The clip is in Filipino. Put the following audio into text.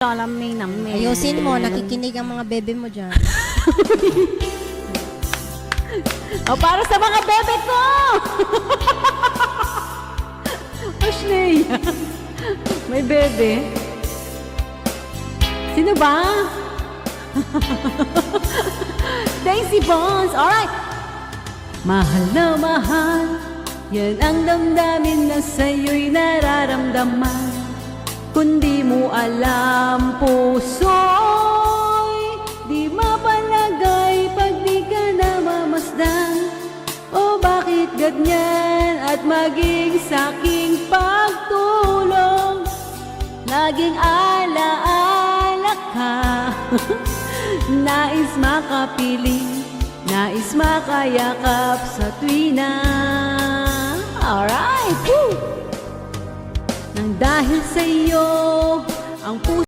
Alam namin. Ayusin mo, nakikinig ang mga bebe mo dyan. O, para sa mga bebe ko! Ashley, may bebe. Sino ba? Daisy Bones. Alright. Mahal na mahal, yan ang damdamin na sa'yo'y nararamdaman. Kung di mo alam, puso'y di mapalagay pag di ka namamasdan. O bakit ganyan at maging sa'king pagtulong, laging alaala ka. Nais makapiling, nais makayakap sa tuwina. Alright! Woo! Nang dahil sa'yo, ang puso